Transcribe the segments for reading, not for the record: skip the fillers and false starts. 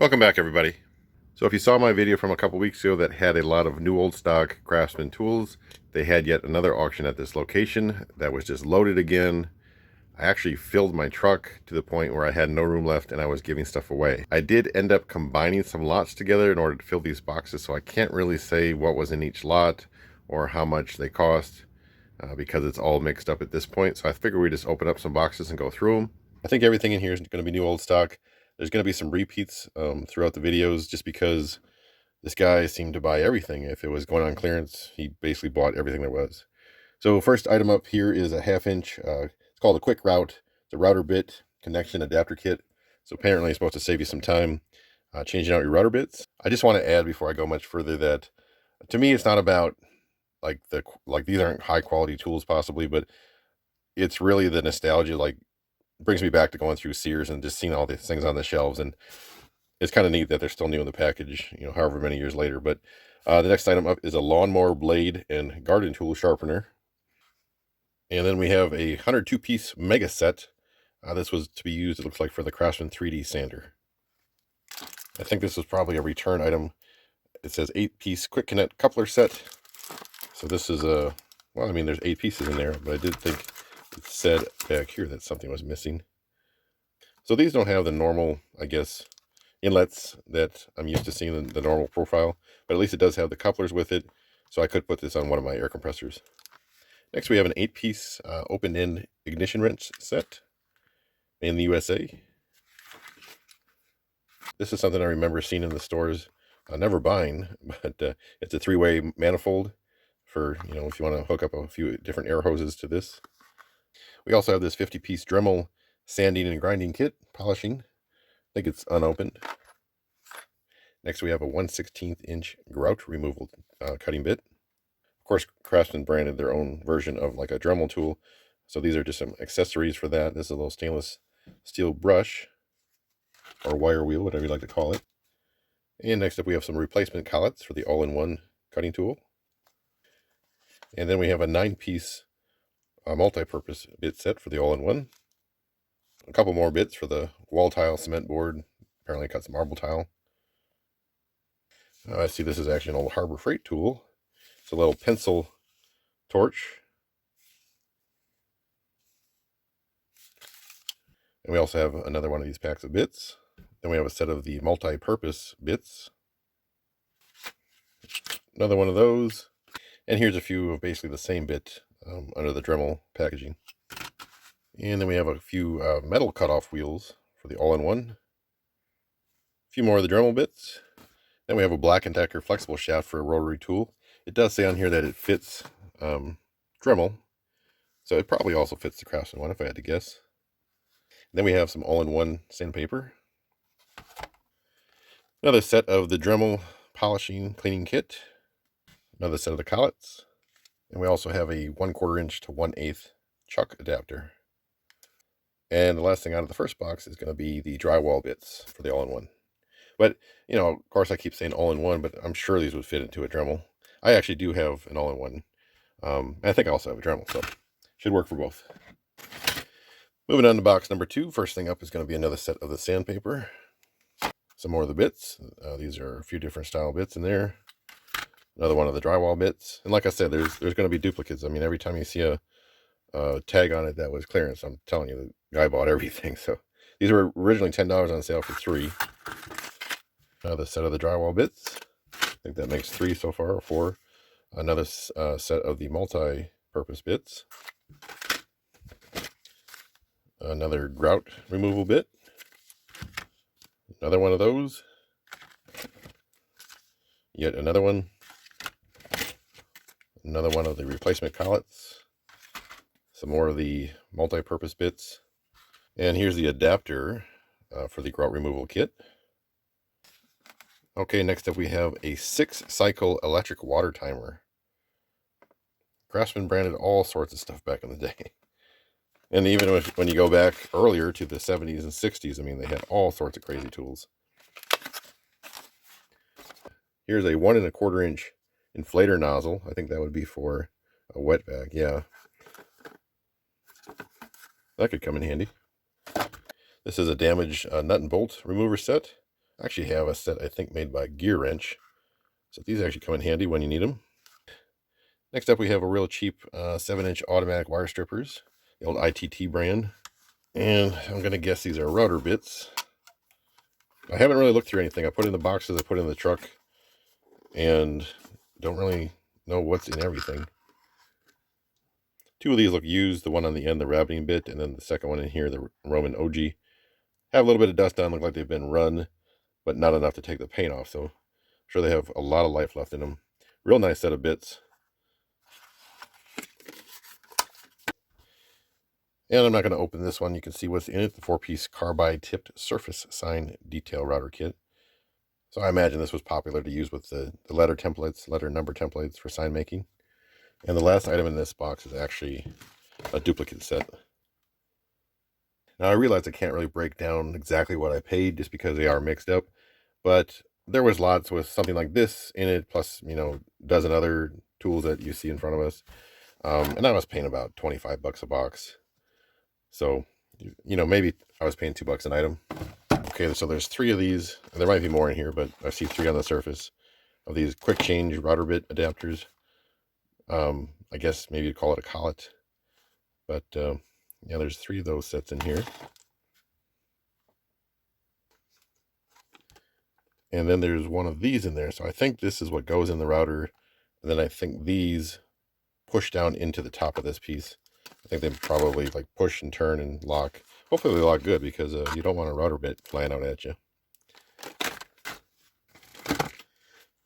Welcome back, everybody. So if you saw my video from a couple weeks ago that had a lot of new old stock Craftsman tools, they had yet another auction at this location that was just loaded again. I actually filled my truck to the point where I had no room left and I was giving stuff away. I did end up combining some lots together in order to fill these boxes, so I can't really say what was in each lot or how much they cost because it's all mixed up at this point. So I figured we just open up some boxes and go through them. I think everything in here is going to be new old stock. There's going to be some repeats throughout the videos just because this guy seemed to buy everything. If it was going on clearance, he basically bought everything there was. So first item up here is a 1/2 inch. It's called a quick route. It's a router bit connection adapter kit. So apparently it's supposed to save you some time changing out your router bits. I just want to add before I go much further that to me it's not about like these aren't high quality tools possibly, but it's really the nostalgia. Like brings me back to going through Sears and just seeing all these things on the shelves, and it's kind of neat that they're still new in the package, you know, however many years later. But the next item up is a lawnmower blade and garden tool sharpener. And then we have a 102-piece mega set. This was to be used, it looks like, for the Craftsman 3D sander. I think this was probably a return item. It says 8-piece quick connect coupler set. So this is a, well, I mean, there's 8 pieces in there, but I did think it said back here that something was missing. So these don't have the normal, I guess, inlets that I'm used to seeing in the normal profile, but at least it does have the couplers with it, so I could put this on one of my air compressors. Next we have an 8-piece open-end ignition wrench set in the USA. This is something I remember seeing in the stores, never buying, but it's a 3-way manifold for, you know, if you want to hook up a few different air hoses to this. We also have this 50-piece Dremel sanding and grinding kit, polishing. I think it's unopened. Next we have a 1/16 inch grout removal cutting bit. Of course, Craftsman branded their own version of like a Dremel tool, so these are just some accessories for that. This is a little stainless steel brush, or wire wheel, whatever you like to call it. And next up we have some replacement collets for the all-in-one cutting tool. And then we have a 9-piece multi-purpose bit set for the all-in-one. A couple more bits for the wall tile cement board. Apparently cuts marble tile. I see this is actually an old Harbor Freight tool. It's a little pencil torch. And we also have another one of these packs of bits. Then we have a set of the multi-purpose bits. Another one of those. And here's a few of basically the same bit under the Dremel packaging. And then we have a few metal cutoff wheels for the all-in-one. A few more of the Dremel bits. Then we have a Black & Decker flexible shaft for a rotary tool. It does say on here that it fits Dremel, so it probably also fits the Craftsman one if I had to guess. Then we have some all-in-one sandpaper. Another set of the Dremel polishing cleaning kit. Another set of the collets. And we also have a 1/4 inch to 1/8 chuck adapter. And the last thing out of the first box is going to be the drywall bits for the all-in-one. But, you know, of course I keep saying all-in-one, but I'm sure these would fit into a Dremel. I actually do have an all-in-one. And I think I also have a Dremel, so should work for both. Moving on to box number 2. First thing up is going to be another set of the sandpaper. Some more of the bits. These are a few different style bits in there. Another one of the drywall bits. And like I said, there's going to be duplicates. I mean, every time you see a tag on it that was clearance, I'm telling you, the guy bought everything. So these were originally $10 on sale for 3. Another set of the drywall bits. I think that makes 3 so far, or 4. Another set of the multi-purpose bits. Another grout removal bit. Another one of those. Yet another one. Another one of the replacement collets. Some more of the multi-purpose bits. And here's the adapter for the grout removal kit. Okay, next up we have a 6-cycle electric water timer. Craftsman branded all sorts of stuff back in the day. And even when you go back earlier to the 70s and 60s, I mean, they had all sorts of crazy tools. Here's a 1 1/4 inch inflator nozzle. I think that would be for a wet bag, yeah. That could come in handy. This is a damaged nut and bolt remover set. I actually have a set, I think, made by Gear Wrench. So these actually come in handy when you need them. Next up, we have a real cheap 7-inch automatic wire strippers, the old ITT brand. And I'm going to guess these are router bits. I haven't really looked through anything. I put in the boxes, I put in the truck, and don't really know what's in everything. Two of these look used, the one on the end, the rabbiting bit, and then the second one in here, the Roman OG. Have a little bit of dust on, look like they've been run, but not enough to take the paint off, so I'm sure they have a lot of life left in them. Real nice set of bits. And I'm not going to open this one. You can see what's in it, the 4-piece carbide tipped surface sign detail router kit. So I imagine this was popular to use with the letter templates, letter number templates for sign making. And the last item in this box is actually a duplicate set. Now I realize I can't really break down exactly what I paid just because they are mixed up, but there was lots with something like this in it, plus, a dozen other tools that you see in front of us. And I was paying about 25 bucks a box. So, maybe I was paying $2 an item. Okay, so there's 3 of these. There might be more in here, but I see 3 on the surface of these quick change router bit adapters. I guess maybe you'd call it a collet. But, yeah, there's 3 of those sets in here. And then there's one of these in there. So I think this is what goes in the router. And then I think these push down into the top of this piece. I think they probably like push and turn and lock. Hopefully they lock good, because you don't want a router bit flying out at you.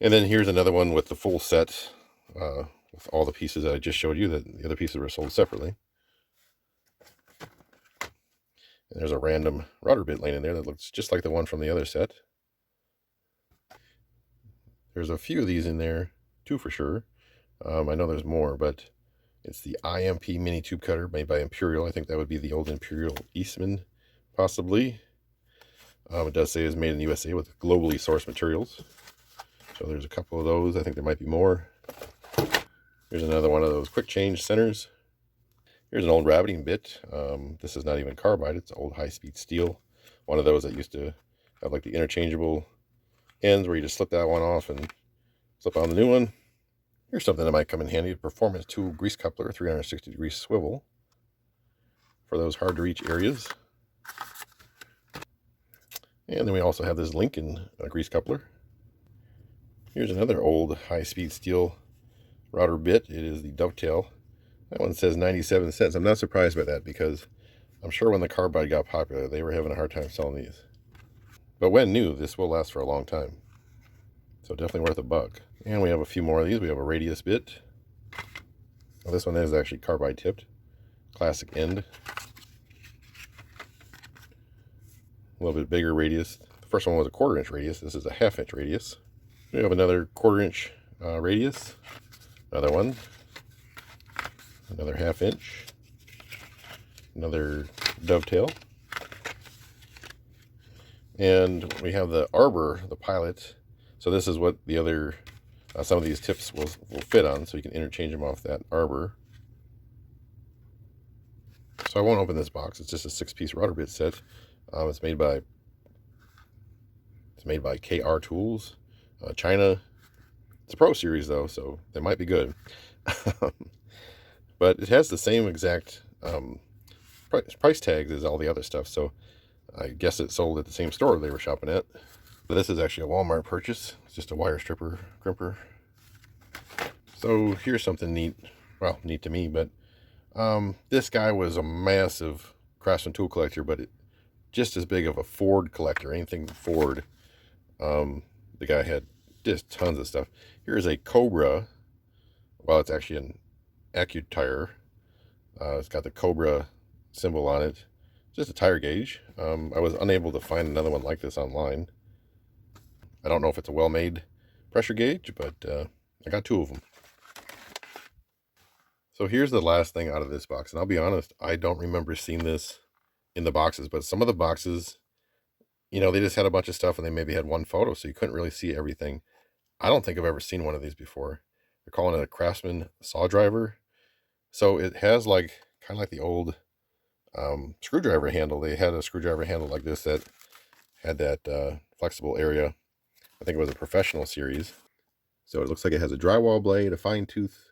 And then here's another one with the full set, with all the pieces that I just showed you. That the other pieces were sold separately. And there's a random router bit laying in there that looks just like the one from the other set. There's a few of these in there, 2 for sure. I know there's more, but it's the IMP mini tube cutter made by Imperial. I think that would be the old Imperial Eastman, possibly. It does say it's made in the USA with globally sourced materials. So there's a couple of those. I think there might be more. Here's another one of those quick change centers. Here's an old rabbiting bit. This is not even carbide. It's old high-speed steel. One of those that used to have like the interchangeable ends where you just slip that one off and slip on the new one. Here's something that might come in handy. A performance tool grease coupler, 360-degree swivel for those hard to reach areas. And then we also have this Lincoln grease coupler. Here's another old high-speed steel router bit. It is the Dovetail. That one says 97 cents. I'm not surprised by that, because I'm sure when the carbide got popular, they were having a hard time selling these. But when new, this will last for a long time. So definitely worth $1. And we have a few more of these. We have a radius bit. Well, this one is actually carbide tipped. Classic end. A little bit bigger radius. The first one was a 1/4 inch radius. This is a 1/2 inch radius. We have another 1/4 inch radius. Another one. Another 1/2 inch. Another Dovetail. And we have the Arbor, the Pilot. So this is what the other, some of these tips will fit on, so you can interchange them off that Arbor. So I won't open this box. It's just a 6-piece router bit set. It's made by KR Tools, China. It's a Pro Series though, so they might be good. But it has the same exact price tags as all the other stuff, so I guess it sold at the same store they were shopping at. But this is actually a Walmart purchase. It's just a wire stripper crimper. So here's something neat. Well, neat to me, but this guy was a massive Craftsman tool collector, but just as big of a Ford collector. Anything Ford. The guy had just tons of stuff. Here's a Cobra. Well, it's actually an AccuTire. It's got the Cobra symbol on it. Just a tire gauge. I was unable to find another one like this online. I don't know if it's a well-made pressure gauge, but I got 2 of them. So here's the last thing out of this box. And I'll be honest, I don't remember seeing this in the boxes, but some of the boxes, they just had a bunch of stuff and they maybe had one photo, so you couldn't really see everything. I don't think I've ever seen one of these before. They're calling it a Craftsman saw driver. So it has like, kind of like the old screwdriver handle. They had a screwdriver handle like this that Had that flexible area. I think it was a professional series. So it looks like it has a drywall blade, a fine tooth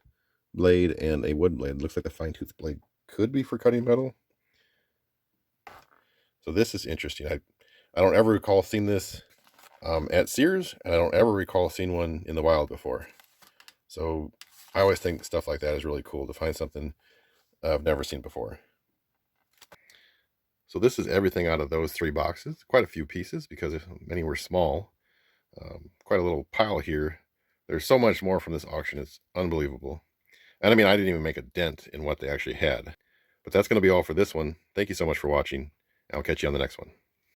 blade, and a wood blade. It looks like the fine tooth blade could be for cutting metal. So this is interesting. I don't ever recall seeing this at Sears, and I don't ever recall seeing one in the wild before. So I always think stuff like that is really cool, to find something I've never seen before. So this is everything out of those 3 boxes. Quite a few pieces because many were small. Quite a little pile here. There's so much more from this auction. It's unbelievable. And I mean, I didn't even make a dent in what they actually had. But that's going to be all for this one. Thank you so much for watching. I'll catch you on the next one.